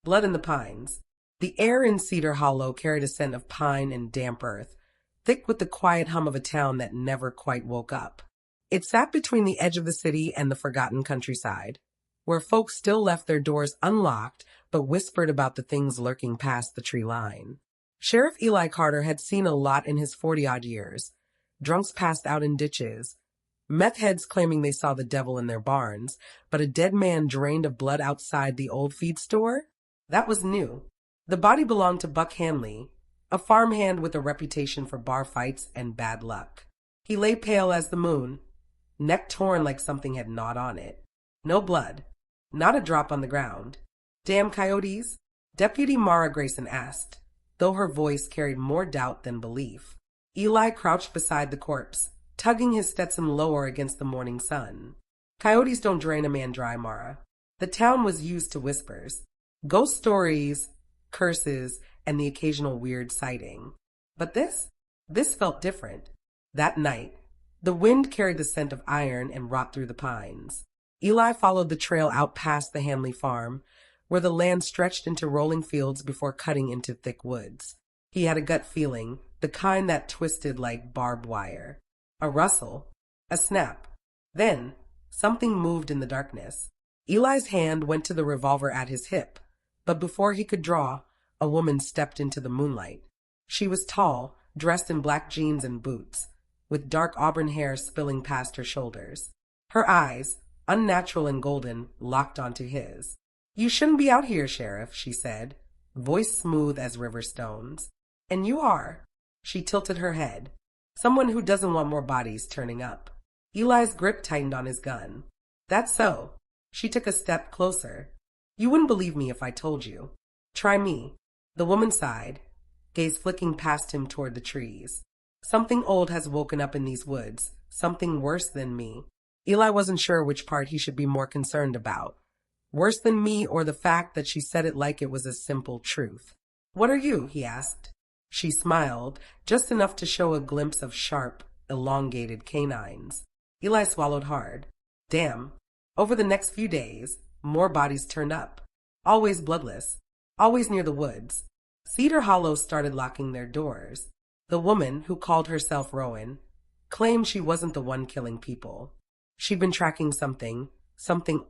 Blood in the pines. The air in Cedar Hollow carried a scent of pine and damp earth, thick with the quiet hum of a town that never quite woke up. It sat between the edge of the city and the forgotten countryside, where folks still left their doors unlocked but whispered about the things lurking past the tree line. Sheriff Eli Carter had seen a lot in his 40-odd years. Drunks passed out in ditches, meth heads claiming they saw the devil in their barns, but a dead man drained of blood outside the old feed store? That was new. The body belonged to Buck Hanley, a farmhand with a reputation for bar fights and bad luck. He lay pale as the moon, neck torn like something had gnawed on it. No blood. Not a drop on the ground. Damn coyotes? Deputy Mara Grayson asked, though her voice carried more doubt than belief. Eli crouched beside the corpse, tugging his Stetson lower against the morning sun. Coyotes don't drain a man dry, Mara. The town was used to whispers, ghost stories, curses, and the occasional weird sighting. But this felt different. That night, the wind carried the scent of iron and rot through the pines. Eli followed the trail out past the Hanley farm, where the land stretched into rolling fields before cutting into thick woods. He had a gut feeling, the kind that twisted like barbed wire. A rustle, a snap. Then, something moved in the darkness. Eli's hand went to the revolver at his hip, but before he could draw, a woman stepped into the moonlight. She was tall, dressed in black jeans and boots, with dark auburn hair spilling past her shoulders. Her eyes, unnatural and golden, locked onto his. "You shouldn't be out here, Sheriff," she said, voice smooth as river stones. "And you are." She tilted her head. "Someone who doesn't want more bodies turning up." Eli's grip tightened on his gun. "That's so." She took a step closer. "You wouldn't believe me if I told you." "Try me." The woman sighed, gaze flicking past him toward the trees. "Something old has woken up in these woods, something worse than me." Eli wasn't sure which part he should be more concerned about. Worse than me or the fact that she said it like it was a simple truth. "What are you?" he asked. She smiled, just enough to show a glimpse of sharp, elongated canines. Eli swallowed hard. Damn. Over the next few days, more bodies turned up. Always bloodless. Always near the woods. Cedar Hollow started locking their doors. The woman, who called herself Rowan, claimed she wasn't the one killing people. She'd been tracking something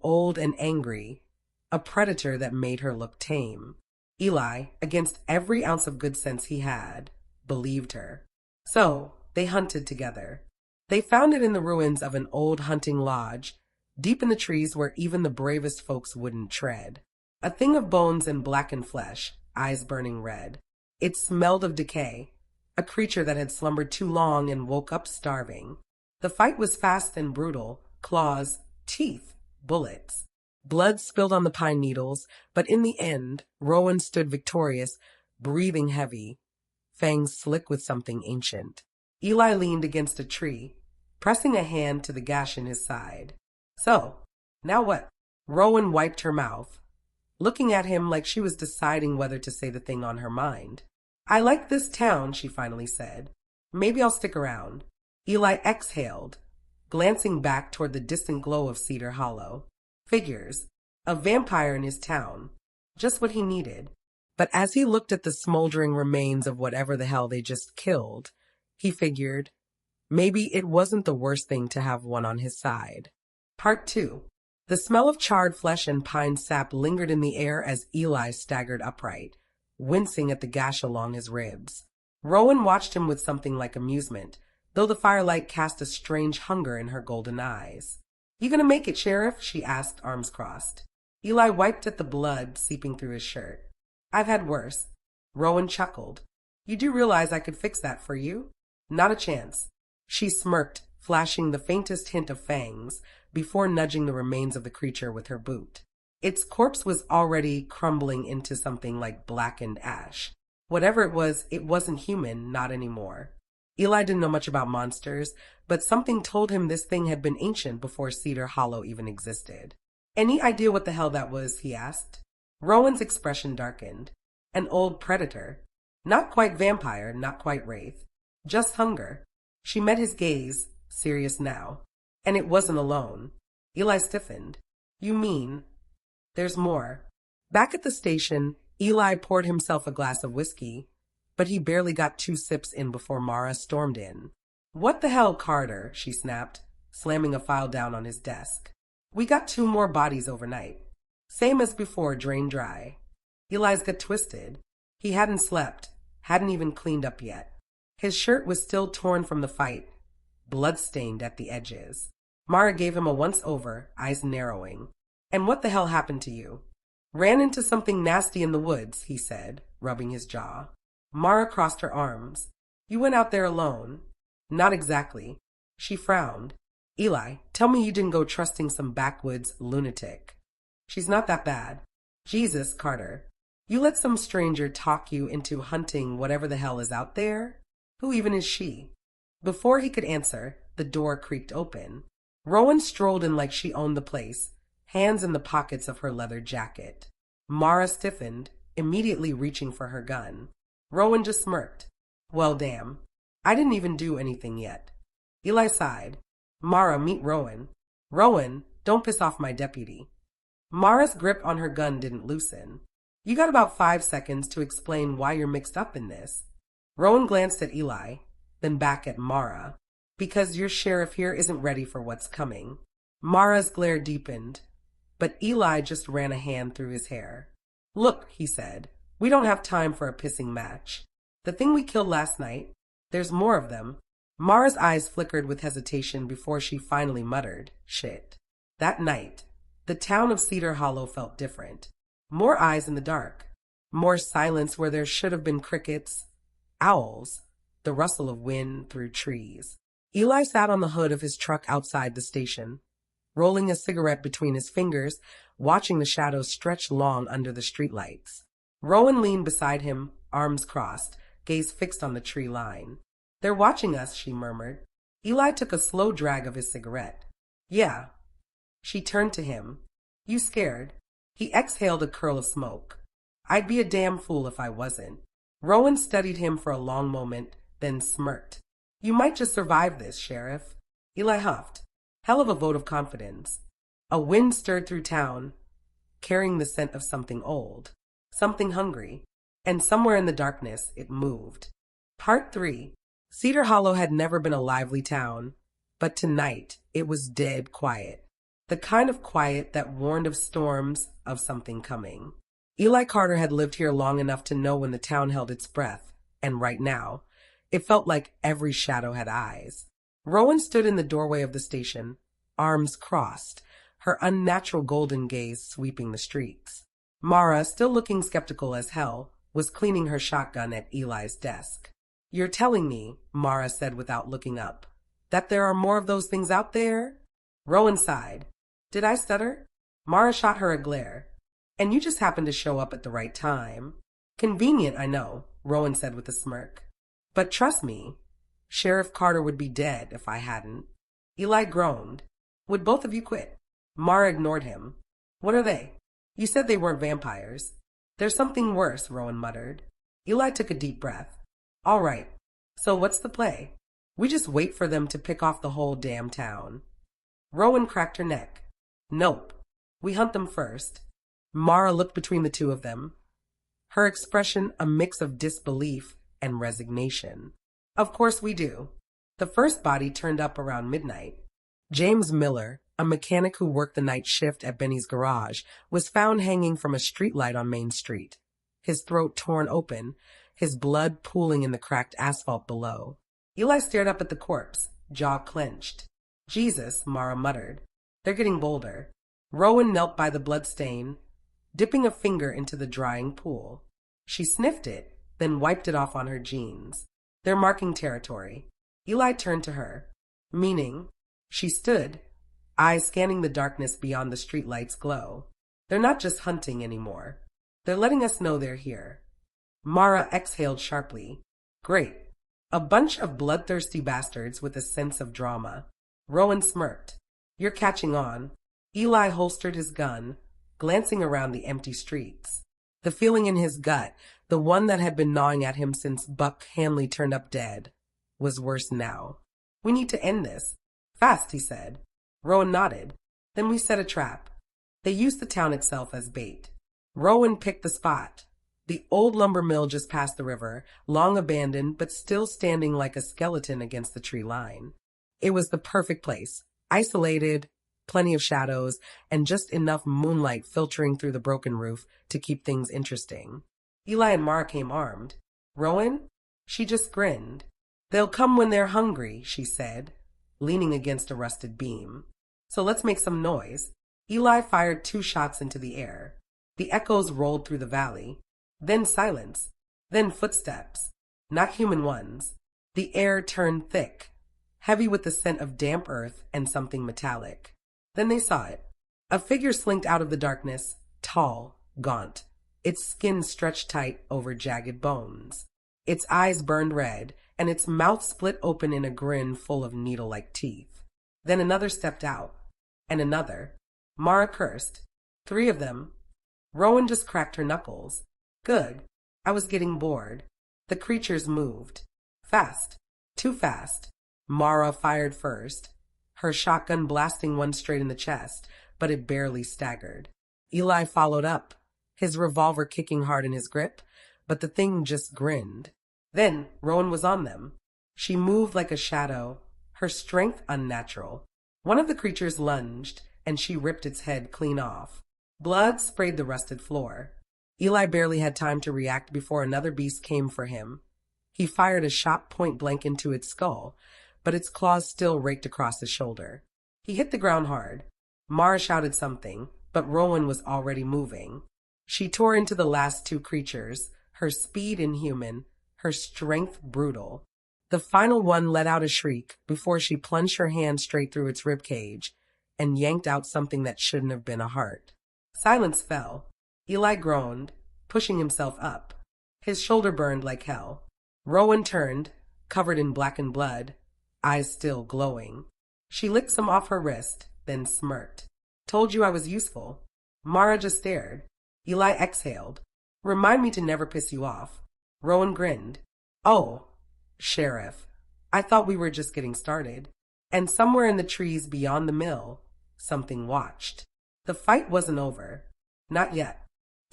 old and angry, a predator that made her look tame. Eli, against every ounce of good sense he had, believed her. So, they hunted together. They found it in the ruins of an old hunting lodge, deep in the trees where even the bravest folks wouldn't tread. A thing of bones and blackened flesh, eyes burning red. It smelled of decay, a creature that had slumbered too long and woke up starving. The fight was fast and brutal, claws, teeth, bullets. Blood spilled on the pine needles, but in the end, Rowan stood victorious, breathing heavy, fangs slick with something ancient. Eli leaned against a tree, pressing a hand to the gash in his side. "So, now what?" Rowan wiped her mouth, looking at him like she was deciding whether to say the thing on her mind. "I like this town," she finally said. "Maybe I'll stick around." Eli exhaled, glancing back toward the distant glow of Cedar Hollow. Figures. A vampire in his town. Just what he needed. But as he looked at the smoldering remains of whatever the hell they just killed, he figured, maybe it wasn't the worst thing to have one on his side. Part 2. The smell of charred flesh and pine sap lingered in the air as Eli staggered upright, wincing at the gash along his ribs. Rowan watched him with something like amusement, though the firelight cast a strange hunger in her golden eyes. "You gonna make it, Sheriff?" she asked, arms crossed. Eli wiped at the blood seeping through his shirt. "I've had worse." Rowan chuckled. "You do realize I could fix that for you?" "Not a chance." She smirked, flashing the faintest hint of fangs, before nudging the remains of the creature with her boot. Its corpse was already crumbling into something like blackened ash. Whatever it wasn't human, not anymore. Eli didn't know much about monsters, but something told him this thing had been ancient before Cedar Hollow even existed. "Any idea what the hell that was?" he asked. Rowan's expression darkened. "An old predator. Not quite vampire, not quite wraith. Just hunger." She met his gaze, serious now. "And it wasn't alone." Eli stiffened. "You mean?" "There's more." Back at the station, Eli poured himself a glass of whiskey, but he barely got 2 sips in before Mara stormed in. "What the hell, Carter?" she snapped, slamming a file down on his desk. "We got 2 more bodies overnight. Same as before, drained dry." Eli's got twisted. He hadn't slept, hadn't even cleaned up yet. His shirt was still torn from the fight, blood-stained at the edges. Mara gave him a once-over, eyes narrowing. "And what the hell happened to you?" "Ran into something nasty in the woods," he said, rubbing his jaw. Mara crossed her arms. "You went out there alone?" "Not exactly." She frowned. "Eli, tell me you didn't go trusting some backwoods lunatic." "She's not that bad." "Jesus, Carter. You let some stranger talk you into hunting whatever the hell is out there? Who even is she?" Before he could answer, the door creaked open. Rowan strolled in like she owned the place, hands in the pockets of her leather jacket. Mara stiffened, immediately reaching for her gun. Rowan just smirked. "Well, damn. I didn't even do anything yet." Eli sighed. "Mara, meet Rowan." "Rowan, don't piss off my deputy." Mara's grip on her gun didn't loosen. "You got about 5 seconds to explain why you're mixed up in this." Rowan glanced at Eli, then back at Mara. "Because your sheriff here isn't ready for what's coming." Mara's glare deepened, but Eli just ran a hand through his hair. "Look," he said, "we don't have time for a pissing match. The thing we killed last night, there's more of them." Mara's eyes flickered with hesitation before she finally muttered, "Shit." That night, the town of Cedar Hollow felt different. More eyes in the dark. More silence where there should have been crickets, owls, the rustle of wind through trees. Eli sat on the hood of his truck outside the station, rolling a cigarette between his fingers, watching the shadows stretch long under the streetlights. Rowan leaned beside him, arms crossed, gaze fixed on the tree line. "They're watching us," she murmured. Eli took a slow drag of his cigarette. "Yeah." She turned to him. "You scared?" He exhaled a curl of smoke. "I'd be a damn fool if I wasn't." Rowan studied him for a long moment, then smirked. "You might just survive this, Sheriff." Eli huffed. Hell of a vote of confidence. A wind stirred through town, carrying the scent of something old, something hungry, and somewhere in the darkness it moved. Part 3. Cedar Hollow had never been a lively town, but tonight it was dead quiet. The kind of quiet that warned of storms, of something coming. Eli Carter had lived here long enough to know when the town held its breath, and right now, it felt like every shadow had eyes. Rowan stood in the doorway of the station, arms crossed, her unnatural golden gaze sweeping the streets. Mara, still looking skeptical as hell, was cleaning her shotgun at Eli's desk. "You're telling me," Mara said without looking up, "that there are more of those things out there?" Rowan sighed. "Did I stutter?" Mara shot her a glare. "And you just happened to show up at the right time." "Convenient, I know," Rowan said with a smirk. "But trust me, Sheriff Carter would be dead if I hadn't." Eli groaned. "Would both of you quit?" Mara ignored him. "What are they?" "You said they weren't vampires." "There's something worse," Rowan muttered. Eli took a deep breath. "All right, so what's the play?" "We just wait for them to pick off the whole damn town." Rowan cracked her neck. "Nope. We hunt them first." Mara looked between the two of them, her expression a mix of disbelief and resignation. "Of course we do." The first body turned up around midnight. James Miller, a mechanic who worked the night shift at Benny's garage, was found hanging from a streetlight on Main Street, his throat torn open, his blood pooling in the cracked asphalt below. Eli stared up at the corpse, jaw clenched. "Jesus," Mara muttered. "They're getting bolder." Rowan knelt by the blood stain, dipping a finger into the drying pool. She sniffed it, then wiped it off on her jeans. "They're marking territory." Eli turned to her. "Meaning?" She stood, eyes scanning the darkness beyond the streetlight's glow. "They're not just hunting anymore. They're letting us know they're here." Mara exhaled sharply. "Great. A bunch of bloodthirsty bastards with a sense of drama." Rowan smirked. "You're catching on." Eli holstered his gun, glancing around the empty streets. The feeling in his gut, the one that had been gnawing at him since Buck Hanley turned up dead, was worse now. "We need to end this. Fast," he said. Rowan nodded. "Then we set a trap." They used the town itself as bait. Rowan picked the spot. The old lumber mill just past the river, long abandoned but still standing like a skeleton against the tree line. It was the perfect place. Isolated, plenty of shadows, and just enough moonlight filtering through the broken roof to keep things interesting. Eli and Mara came armed. Rowan? She just grinned. They'll come when they're hungry, she said, leaning against a rusted beam. So let's make some noise. Eli fired 2 shots into the air. The echoes rolled through the valley. Then silence. Then footsteps. Not human ones. The air turned thick, heavy with the scent of damp earth and something metallic. Then they saw it. A figure slinked out of the darkness, tall, gaunt. Its skin stretched tight over jagged bones. Its eyes burned red, and its mouth split open in a grin full of needle-like teeth. Then another stepped out. And another. Mara cursed. 3 of them. Rowan just cracked her knuckles. Good. I was getting bored. The creatures moved. Fast. Too fast. Mara fired first, her shotgun blasting one straight in the chest, but it barely staggered. Eli followed up, his revolver kicking hard in his grip, but the thing just grinned. Then Rowan was on them. She moved like a shadow, her strength unnatural. One of the creatures lunged, and she ripped its head clean off. Blood sprayed the rusted floor. Eli barely had time to react before another beast came for him. He fired a shot point blank into its skull, but its claws still raked across his shoulder. He hit the ground hard. Mara shouted something, but Rowan was already moving. She tore into the last 2 creatures, her speed inhuman, her strength brutal. The final one let out a shriek before she plunged her hand straight through its ribcage and yanked out something that shouldn't have been a heart. Silence fell. Eli groaned, pushing himself up. His shoulder burned like hell. Rowan turned, covered in blackened blood, eyes still glowing. She licked some off her wrist, then smirked. Told you I was useful. Mara just stared. Eli exhaled. Remind me to never piss you off. Rowan grinned. Oh, Sheriff. I thought we were just getting started. And somewhere in the trees beyond the mill, something watched. The fight wasn't over. Not yet.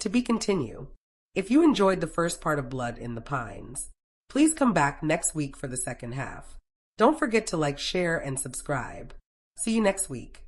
To be continued. If you enjoyed the first part of Blood in the Pines, please come back next week for the second half. Don't forget to like, share, and subscribe. See you next week.